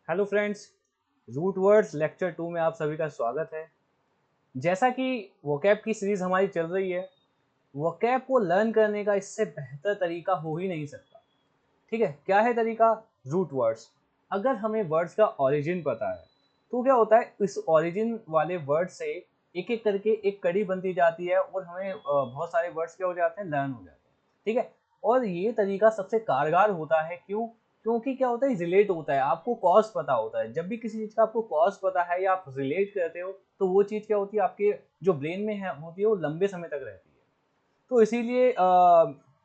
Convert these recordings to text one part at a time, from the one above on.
Hello friends, root words lecture 2 में आप सभी का स्वागत है। जैसा कि वोकैब की सीरीज़ हमारी चल रही है, वोकैब को लर्न करने का इससे बेहतर तरीका हो ही नहीं सकता। ठीक है, क्या है तरीका? Root words. अगर हमें वर्ड्स का ओरिजिन पता है तो क्या होता है, इस ओरिजिन वाले वर्ड से एक एक करके एक कड़ी बनती जाती है और हमें बहुत सारे वर्ड्स क्या हो जाते हैं, लर्न हो जाते हैं। ठीक है, और ये तरीका सबसे कारगर होता है। क्यों? क्योंकि क्या होता है, रिलेट होता है, आपको कॉज पता होता है। जब भी किसी चीज़ का आपको कॉज पता है या आप रिलेट करते हो तो वो चीज़ क्या होती है, आपके जो ब्रेन में है होती है, वो लंबे समय तक रहती है। तो इसीलिए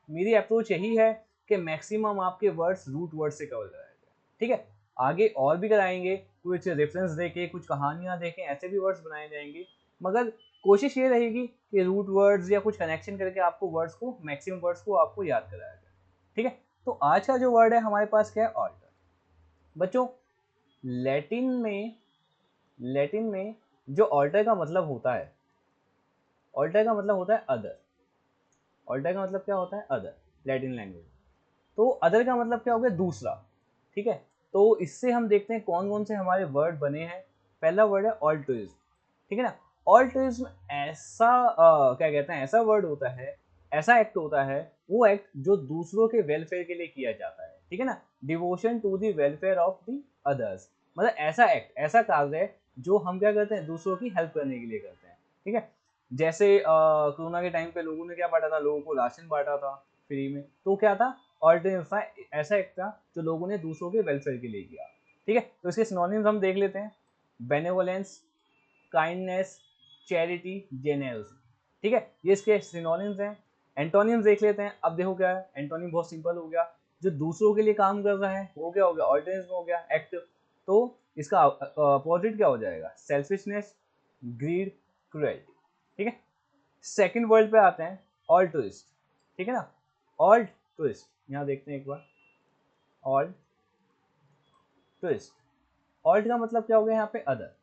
मेरी अप्रोच यही है कि मैक्सिमम आपके वर्ड्स रूट वर्ड से कवर कराए जाए। ठीक है, आगे और भी कराएंगे, कुछ रेफरेंस देके, कुछ कहानियाँ देके, ऐसे भी वर्ड्स बनाए जाएंगे। मगर कोशिश ये रहेगी कि रूट वर्ड्स या कुछ कनेक्शन करके आपको वर्ड्स को, मैक्सिमम वर्ड्स को आपको याद कराया जाए। ठीक है, तो आज का जो वर्ड है हमारे पास क्या है? ऑल्टर। बच्चों, लैटिन में लैटिन में जो ऑल्टर का मतलब होता है, ऑल्टर का मतलब होता है अदर। ऑल्टर का मतलब क्या होता है? Other, Latin language. तो अदर का मतलब क्या हो गया? दूसरा। ठीक है, तो इससे हम देखते हैं कौन कौन से हमारे वर्ड बने हैं। पहला वर्ड है ऑल्ट्रुइज्म। ठीक है ना, ऑल्ट्रुइज्म ऐसा क्या कहते हैं, ऐसा वर्ड होता है, ऐसा एक्ट होता है, वो एक्ट जो दूसरों के वेलफेयर के लिए किया जाता है। ठीक है ना, devotion to the welfare of the others. मतलब ऐसा एक्ट, ऐसा कार्य है जो हम क्या करते हैं, दूसरों की हेल्प करने के लिए करते हैं। ठीक है, जैसे कोरोना के टाइम पे लोगों ने क्या बांटा था, लोगों को राशन बांटा था फ्री में। तो क्या था? ऑल्टरनेटिव था, ऐसा एक था जो लोगों ने दूसरों के वेलफेयर के लिए किया। ठीक है, तो इसके सिनोनिम्स हम देख लेते हैं। Benevolence, kindness, charity, generosity. ठीक है, ये इसके सिनोनिम्स हैं। एंटोनिम्स देख लेते हैं। अब देखो क्या है, एंटोनिम बहुत सिंपल हो गया, जो दूसरों के लिए काम कर रहा है वो क्या हो गया? ऑल्टरनेटिव हो गया, एक्ट। तो इसका अपोजिट क्या हो जाएगा? Selfishness, greed, cruelty. ठीक है, सेकंड वर्ड पे आते हैं, ऑल्ट्रुइस्ट। ठीक है ना, ऑल्ट्रुइस्ट, यहाँ देखते हैं एक बार। ऑल्ट ट्विस्ट, ऑल्ट का मतलब क्या हो गया यहाँ पे? अदर।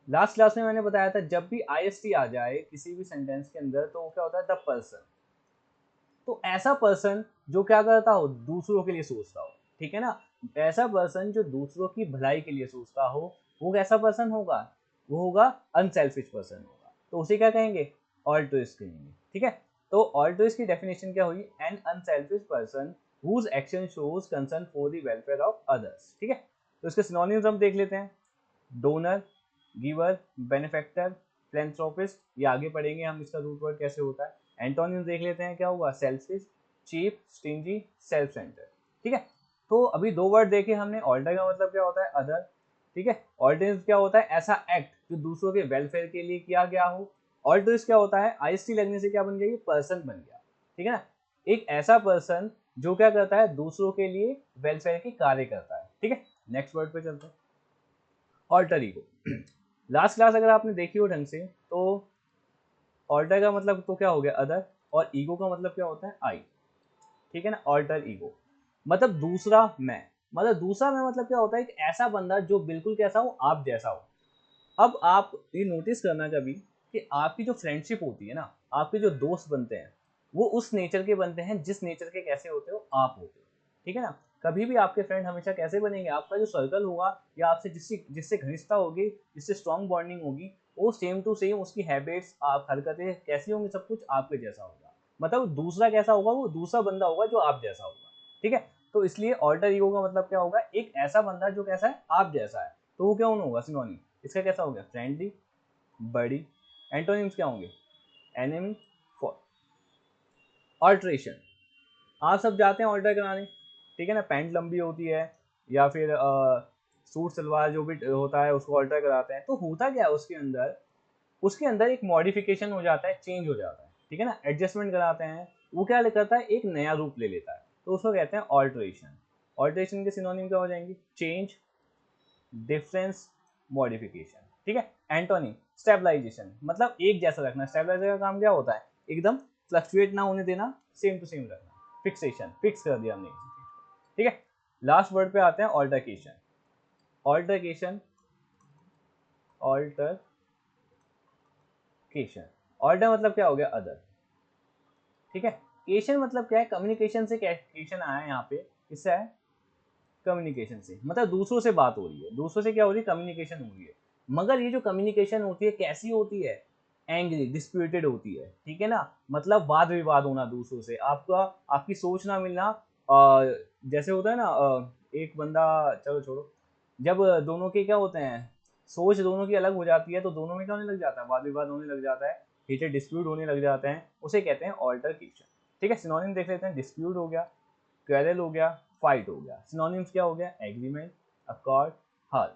लास्ट क्लास में मैंने बताया था, जब भी आईएसटी आ जाए किसी भी सेंटेंस के अंदर तो वो क्या होता है? The person. तो ऐसा पर्सन जो क्या करता हो? दूसरों के लिए सोचता हो। ठीक है ना, ऐसा पर्सन जो दूसरों की भलाई के लिए सोचता हो, वो कैसा पर्सन होगा? वो होगा अनसेल्फिश पर्सन होगा। तो उसे क्या कहेंगे? ऑल्ट्रुइस्ट कहेंगे। ठीक है, तो ऑल्ट्रुइस्ट की डेफिनेशन क्या हुई? An unselfish person whose action shows concern for the welfare of others। ठीक है, तो इसके सिनोनिम्स हम देख लेते हैं। Donor, giver, benefactor, philanthropist. ये आगे पढ़ेंगे हम, इसका रूट वर्ड कैसे होता है। एंटोनिम्स देख लेते हैं, क्या होगा? Selfish, cheap, stingy, self center. ठीक है, तो अभी दो वर्ड देखे हमने। ऑल्टर का मतलब क्या होता है? अदर। ठीक है, ऑल्टरनेटिव क्या होता है? ऐसा एक्ट जो दूसरों के वेलफेयर के लिए किया गया हो। ऑल्टरिस्ट क्या होता है? आईएसटी लगने से क्या बन गया? ये पर्सन बन गया। ठीक है ना, एक ऐसा पर्सन जो क्या करता है? दूसरों के लिए वेलफेयर के कार्य करता है। ठीक है, नेक्स्ट वर्ड पे चलते हैं, ऑल्टर ईगो। लास्ट क्लास अगर आपने देखी हो ढंग से तो ऑल्टर का मतलब तो क्या हो गया? अदर। और ईगो का मतलब क्या होता है? आई। ठीक है ना, ऑल्टर ईगो मतलब दूसरा मैं। मतलब दूसरा मैं मतलब क्या होता है? एक ऐसा बंदा जो बिल्कुल कैसा हो? आप जैसा हो। अब आप ये नोटिस करना कभी कि आपकी जो फ्रेंडशिप होती है ना, आपके जो दोस्त बनते हैं, वो उस नेचर के बनते हैं जिस नेचर के कैसे होते हो? आप होते हो। ठीक है ना, कभी भी आपके फ्रेंड हमेशा कैसे बनेंगे? आपका जो सर्कल होगा या आपसे जिससे जिससे घनिष्ठता होगी, जिससे स्ट्रॉन्ग बॉन्डिंग होगी, वो सेम टू सेम उसकी हैबिट्स, आप हरकतें कैसी होंगी, सब कुछ आपके जैसा होगा। मतलब दूसरा कैसा होगा? वो दूसरा बंदा होगा जो आप जैसा होगा। ठीक है, तो इसलिए ऑल्टर ईगो का मतलब क्या होगा? एक ऐसा बंदा जो कैसा है? आप जैसा है। तो वो क्या होगा? सिनोनिम। इसका कैसा हो गया? फ्रेंडली, बड़ी। एंटोनिम्स क्या होंगे? Enemy, for. ऑल्ट्रेशन, आप सब जाते हैं ऑल्टर कराने। ठीक है ना, पैंट लंबी होती है या फिर सूट सलवार जो भी होता है उसको ऑल्टर कराते हैं। तो होता क्या है उसके अंदर? उसके अंदर एक मॉडिफिकेशन हो जाता है, चेंज हो जाता है। ठीक है ना, एडजस्टमेंट कराते हैं। वो क्या करता है? एक नया रूप ले लेता है, तो उसको कहते हैं ऑल्ट्रेशन। ऑल्ट्रेशन के सिनोनिम क्या हो जाएंगे? Change, difference, modification. ठीक है, एंटोनी स्टेबलाइजेशन, मतलब एक जैसा रखना। स्टेबलाइजर का काम क्या होता है? एकदम फ्लक्चुएट ना होने देना, सेम टू सेम रखना। फिक्सेशन, फिक्स कर दिया हमने किसी चीज को। ठीक है, लास्ट वर्ड पे आते हैं, ऑल्टरकेशन। ऑल्टरकेशन, ऑल्टरकेशन, ऑल्टर मतलब क्या हो गया? अदर। ठीक है, केशन मतलब क्या है? कम्युनिकेशन से केशन आया है यहाँ पे, किससे आया? कम्युनिकेशन से, मतलब दूसरों से बात हो रही है, दूसरों से क्या हो रही है, कम्युनिकेशन हो रही है। मगर ये जो कम्युनिकेशन होती है कैसी होती है, एंग्री, डिस्प्यूटेड होती है, ठीक है ना, मतलब वाद विवाद होना दूसरों से, आपका आपकी सोच ना मिलना। जैसे होता है ना, एक बंदा, चलो छोड़ो, जब दोनों के क्या होते हैं, सोच दोनों की अलग हो जाती है, तो दोनों में क्या होने लग जाता है, वाद विवाद होने लग जाता है, हीटेड डिस्प्यूट होने लग जाते हैं, उसे कहते हैं ऑल्टरकेशन। ठीक है, सिनोनिम देख लेते हैं, डिस्प्यूट हो गया, क्वेरल हो गया, फाइट हो गया। सिनोनिम्स क्या हो गया, एग्रीमेंट, अकॉर्ड, हल।